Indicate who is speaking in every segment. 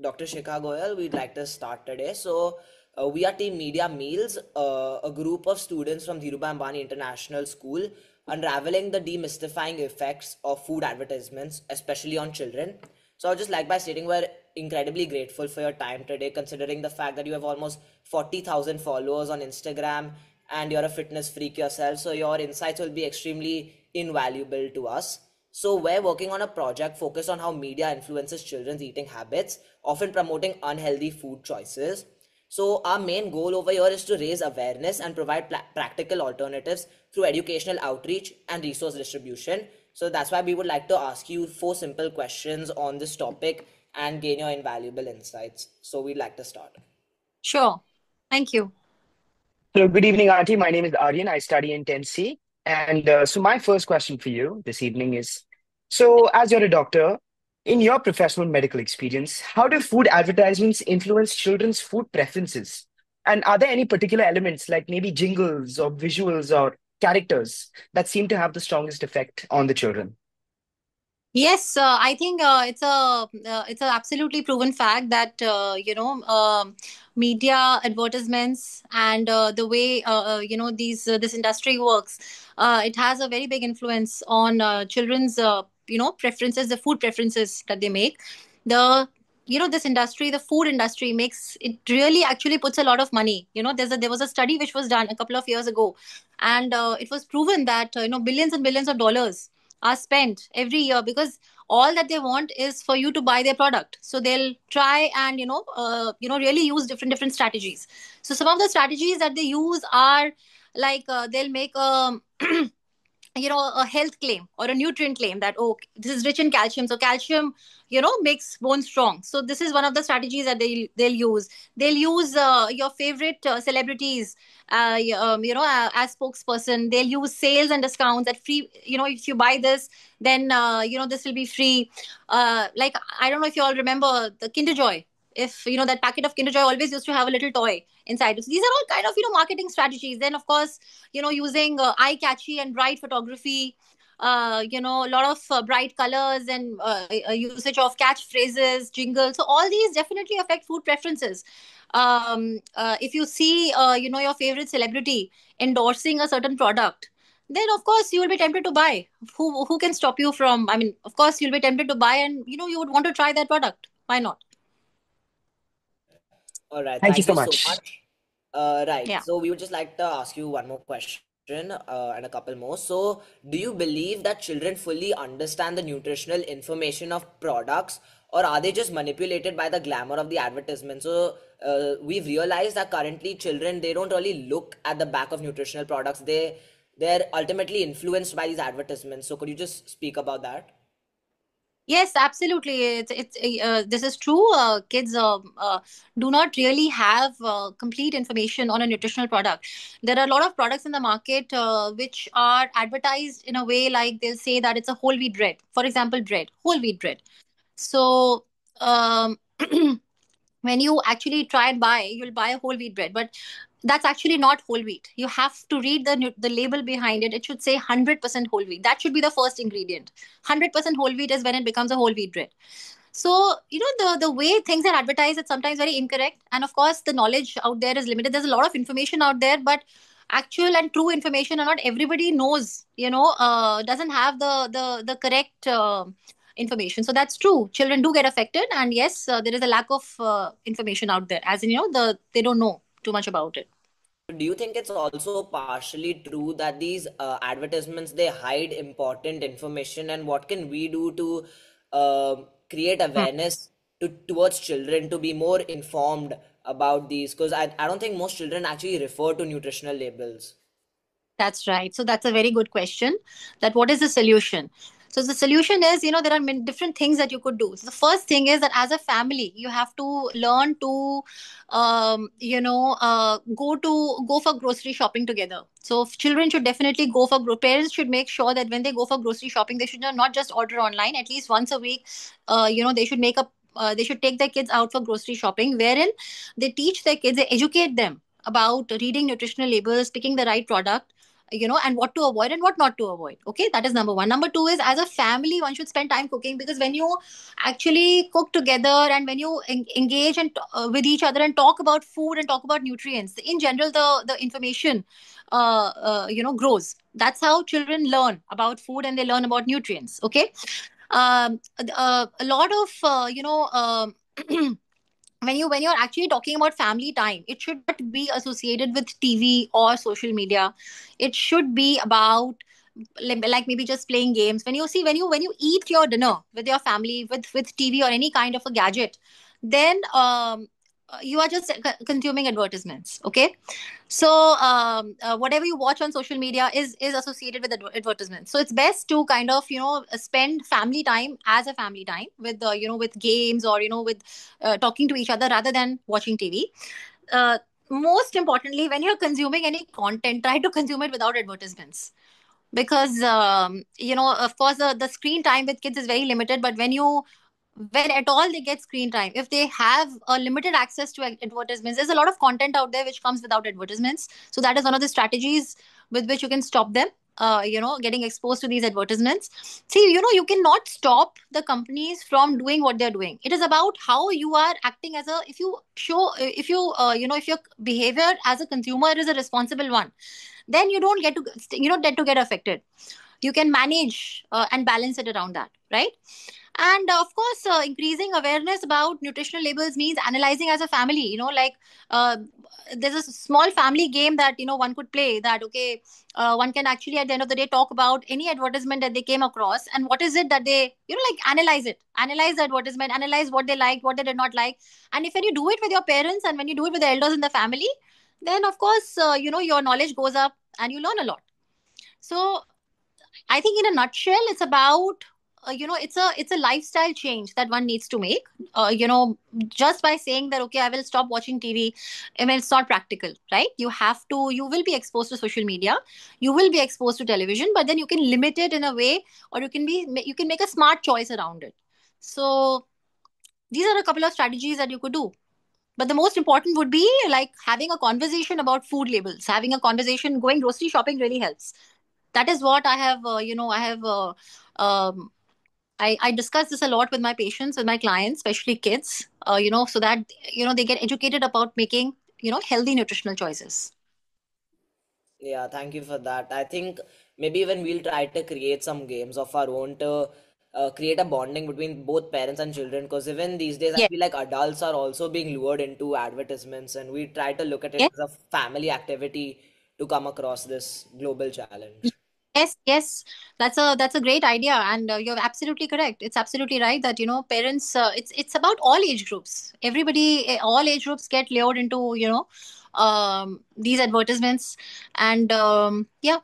Speaker 1: Dr. Shikha Goyal. We'd like to start today. We are Team Media Meals, a group of students from Dhirubhai Ambani International School, unraveling the demystifying effects of food advertisements, especially on children. So, I'll just like by stating we're incredibly grateful for your time today, considering the fact that you have almost 40,000 followers on Instagram and you're a fitness freak yourself. So, your insights will be extremely invaluable to us. So, we're working on a project focused on how media influences children's eating habits, often promoting unhealthy food choices. So, our main goal over here is to raise awareness and provide practical alternatives through educational outreach and resource distribution. So, that's why we would like to ask you four simple questions on this topic and gain your invaluable insights. So, we'd like to start.
Speaker 2: Sure. Thank you.
Speaker 3: Hello, good evening, Auntie. My name is Aryan. I study in 10C. And so, my first question for you this evening is as you're a doctor, in your professional medical experience, how do food advertisements influence children's food preferences? And are there any particular elements, like maybe jingles or visuals or characters, that seem to have the strongest effect on the children?
Speaker 2: Yes, I think it's a absolutely proven fact that media advertisements and the way these this industry works, it has a very big influence on children's preferences, the food preferences that they make. The this industry, the food industry, makes it really actually puts a lot of money. There was a study which was done a couple of years ago, and it was proven that billions and billions of dollars are spent every year because all that they want is for you to buy their product. So they'll try and really use different strategies. So some of the strategies that they use are like they'll make a health claim or a nutrient claim that, oh, this is rich in calcium, so calcium makes bone strong. So this is one of the strategies that they'll use. They'll use your favorite celebrities as spokesperson. They'll use sales and discounts that free, if you buy this, then this will be free. Like, I don't know if you all remember the Kinder Joy. If that packet of Kinder Joy always used to have a little toy inside. So these are all kind of marketing strategies. Then of course, using eye catchy and bright photography, a lot of bright colors and usage of catchphrases, jingles. So all these definitely affect food preferences. If you see your favorite celebrity endorsing a certain product, then of course you will be tempted to buy. Who can stop you from, I mean, of course you'll be tempted to buy, and you would want to try that product. Why not?
Speaker 1: All right,
Speaker 3: Thank you
Speaker 1: thank
Speaker 3: so
Speaker 1: you so
Speaker 3: much.
Speaker 1: much. Right,
Speaker 2: Yeah.
Speaker 1: so we would just like to ask you one more question and a couple more. So, do you believe that children fully understand the nutritional information of products, or are they just manipulated by the glamour of the advertisement? So, we've realized that currently children, they don't really look at the back of nutritional products. They're ultimately influenced by these advertisements. So, could you just speak about that?
Speaker 2: Yes, absolutely. It's this is true. Kids do not really have complete information on a nutritional product. There are a lot of products in the market which are advertised in a way like they'll say that it's a whole wheat bread. For example, bread, whole wheat bread. So um, when you actually try and buy, you'll buy a whole wheat bread, but that's actually not whole wheat. You have to read the label behind it. It should say 100% whole wheat. That should be the first ingredient. 100% whole wheat is when it becomes a whole wheat bread. So the way things are advertised, it's sometimes very incorrect, and of course the knowledge out there is limited. There's a lot of information out there, but actual and true information, or not everybody knows, doesn't have the correct information. So that's true, children do get affected, and yes, there is a lack of information out there, as in they don't know too much about it.
Speaker 1: Do you think it's also partially true that these advertisements, they hide important information, and what can we do to create awareness towards children to be more informed about these? Because I don't think most children actually refer to nutritional labels.
Speaker 2: That's right. So that's a very good question. That what is the solution? So the solution is, there are many different things that you could do. So the first thing is that as a family, you have to learn to, go for grocery shopping together. So children should definitely go for parents should make sure that when they go for grocery shopping, they should not just order online. At least once a week, they should make a they should take their kids out for grocery shopping, wherein they teach their kids, they educate them about reading nutritional labels, picking the right product, and what to avoid and what not to avoid. Okay, that is number one. Number two is, as a family, one should spend time cooking, because when you actually cook together and when you engage and with each other and talk about food and talk about nutrients in general, the information grows. That's how children learn about food, and they learn about nutrients. Okay. A lot of when you're actually talking about family time, it should not be associated with TV or social media. It should be about, like maybe just playing games. When you eat your dinner with your family with TV or any kind of a gadget, then you are just consuming advertisements. Okay. So whatever you watch on social media is associated with advertisements. So it's best to kind of spend family time as a family time with with games, or with talking to each other rather than watching TV. Most importantly, when you're consuming any content, try to consume it without advertisements, because of course the screen time with kids is very limited. But when at all they get screen time, if they have a limited access to advertisements, there's a lot of content out there which comes without advertisements. So that is one of the strategies with which you can stop them getting exposed to these advertisements. See, you cannot stop the companies from doing what they're doing. It is about how you are acting as a, if your behavior as a consumer is a responsible one, then you don't get affected. You can manage and balance it around that, right? And of course, increasing awareness about nutritional labels means analyzing as a family. Like, uh, there's a small family game that one could play. That, okay, one can actually at the end of the day talk about any advertisement that they came across, and what is it that they like, analyze the advertisement, analyze what they liked, what they did not like. And if when you do it with your parents and when you do it with the elders in the family, then of course your knowledge goes up and you learn a lot. So I think in a nutshell, it's about it's a lifestyle change that one needs to make. Just by saying that, okay, I will stop watching TV, I mean, it's not practical, right? You will be exposed to social media, you will be exposed to television, but then you can limit it in a way, or you can make a smart choice around it. So these are a couple of strategies that you could do. But the most important would be like having a conversation about food labels, having a conversation. Going grocery shopping really helps. That is what I have I discuss this a lot with my patients, with my clients, especially kids, so that they get educated about making healthy nutritional choices.
Speaker 1: Yeah, thank you for that. I think maybe even we'll try to create some games of our own to create a bonding between both parents and children. Because even these days, I
Speaker 2: Yes,
Speaker 1: feel like adults are also being lured into advertisements, and we try to look at it
Speaker 2: yes,
Speaker 1: as a family activity to come across this global challenge.
Speaker 2: yes, yes. That's a great idea, and you're absolutely correct. It's absolutely right that parents. It's about all age groups. Everybody, all age groups get lured into these advertisements, and yeah,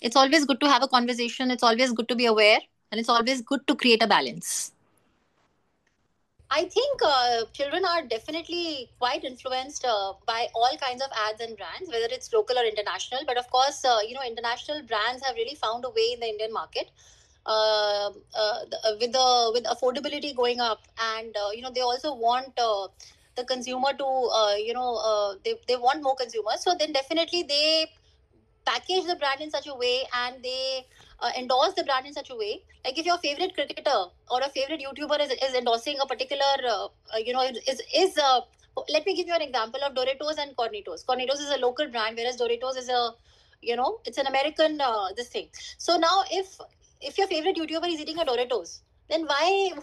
Speaker 2: it's always good to have a conversation. It's always good to be aware, and it's always good to create a balance. I think children are definitely quite influenced by all kinds of ads and brands, whether it's local or international. But of course, international brands have really found a way in the Indian market, with affordability going up, and they also want the consumer to they want more consumers. So then definitely they package the brand in such a way, and they endorse the brand in such a way. Like if your favorite cricketer or a favorite YouTuber is endorsing a particular, let me give you an example of Doritos and Cornitos. Cornitos is a local brand, whereas Doritos is it's an American this thing. So now if your favorite YouTuber is eating a Doritos, then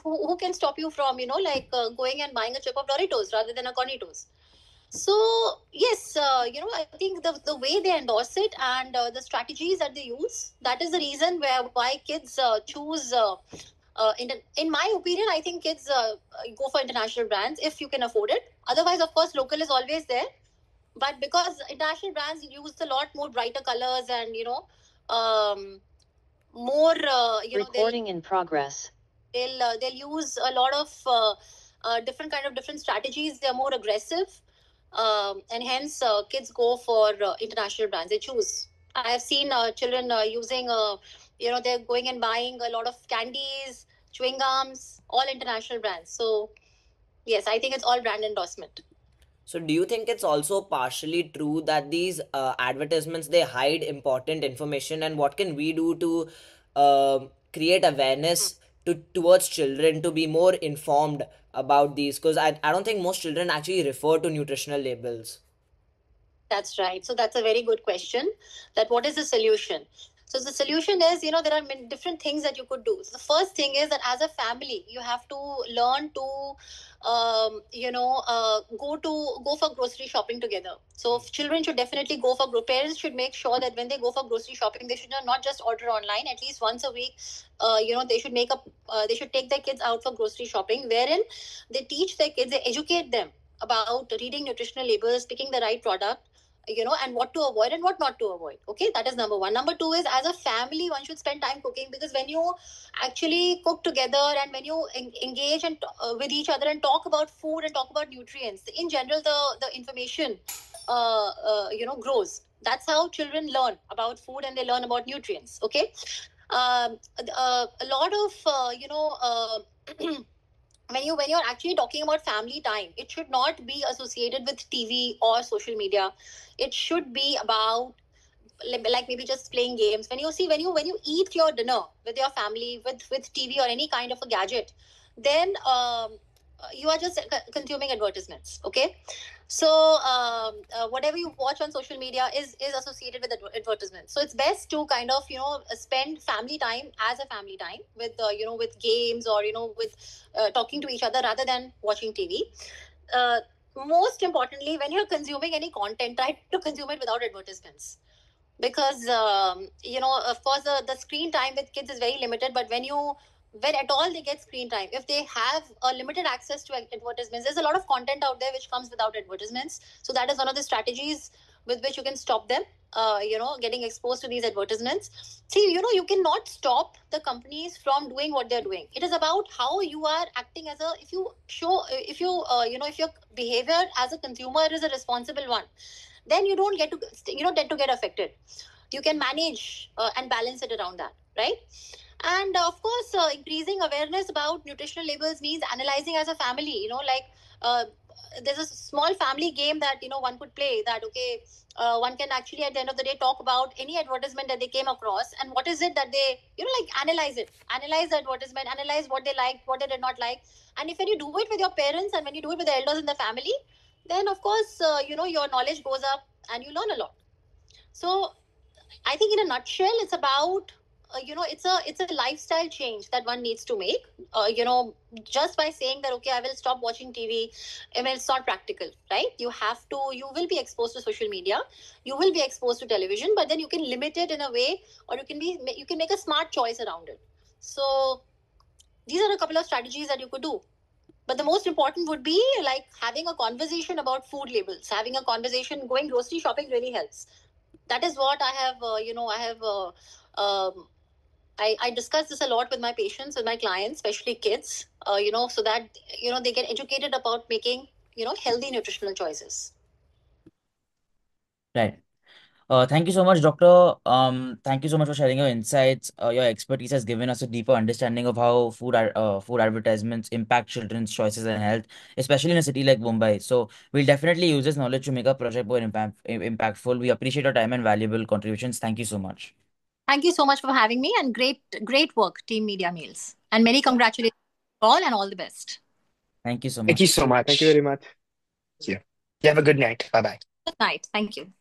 Speaker 2: who can stop you from going and buying a chip of Doritos rather than a Cornitos? So yes, I think the way they endorse it, and the strategies that they use, that is the reason why kids choose. In my opinion, I think kids go for international brands if you can afford it. Otherwise, of course, local is always there. But because international brands use a lot more brighter colors, and more, recording in progress. They'll use a lot of different strategies. They're more aggressive, and hence kids go for international brands. They choose. I have seen children using they're going and buying a lot of candies, chewing gums, all international brands. So yes, I think it's all brand endorsement.
Speaker 1: So do you think it's also partially true that these advertisements, they hide important information, and what can we do to create awareness towards children to be more informed about these? Because I don't think most children actually refer to nutritional labels.
Speaker 2: That's right. So that's a very good question. That what is the solution? So the solution is, there are many different things that you could do. So the first thing is that as a family, you have to learn to, go for grocery shopping together. So children should definitely go for parents should make sure that when they go for grocery shopping, they should not just order online. At least once a week, they should they should take their kids out for grocery shopping, wherein they teach their kids, they educate them about reading nutritional labels, picking the right product, and what to avoid and what not to avoid. Okay, that is number one. Number two is, as a family, one should spend time cooking, because when you actually cook together and when you engage and with each other and talk about food and talk about nutrients, in general, the information grows. That's how children learn about food, and they learn about nutrients. Okay. A lot of when you're actually talking about family time, it should not be associated with TV or social media. It should be about, like, maybe just playing games. When you eat your dinner with your family with TV or any kind of a gadget, then you are just consuming advertisements. Okay. So whatever you watch on social media is associated with advertisements. So it's best to kind of spend family time as a family time with with games, or with talking to each other rather than watching TV. uh, Most importantly, when you're consuming any content, try to consume it without advertisements, because of course, the screen time with kids is very limited. But when at all they get screen time, if they have a limited access to advertisements, there's a lot of content out there which comes without advertisements. So that is one of the strategies with which you can stop them getting exposed to these advertisements. See, you cannot stop the companies from doing what they're doing. It is about how you are acting as a if you show if you if your behavior as a consumer is a responsible one, then you don't get to tend to get affected. You can manage and balance it around that, right? And of course, increasing awareness about nutritional labels means analyzing as a family. Like, uh, there's a small family game that one could play. That, okay, one can actually at the end of the day talk about any advertisement that they came across, and what is it that they like, analyze the advertisement, analyze what they liked, what they did not like. And if when you do it with your parents and when you do it with the elders in the family, then of course your knowledge goes up and you learn a lot. So I think in a nutshell, it's about it's a lifestyle change that one needs to make. Just by saying that, okay, I will stop watching TV, I mean, it's not practical, right? You will be exposed to social media, you will be exposed to television, but then you can limit it in a way, or you can make a smart choice around it. So these are a couple of strategies that you could do. But the most important would be like having a conversation about food labels, having a conversation, going grocery shopping really helps. That is what I have, I discuss this a lot with my patients, with my clients, especially kids, so that, they get educated about making, healthy nutritional choices.
Speaker 4: Right. Thank you so much, Doctor. Thank you so much for sharing your insights. Your expertise has given us a deeper understanding of how food advertisements impact children's choices and health, especially in a city like Mumbai. So we'll definitely use this knowledge to make our project more impactful. We appreciate your time and valuable contributions. Thank you so much.
Speaker 2: Thank you so much for having me, and great work, Team Media Meals. And many congratulations all, and all the best.
Speaker 4: Thank you so
Speaker 3: Thank you
Speaker 4: much.
Speaker 3: so
Speaker 5: Thank you very
Speaker 3: much.
Speaker 5: much.
Speaker 3: Yeah. You have a good night. Bye bye.
Speaker 2: Good night. Thank you.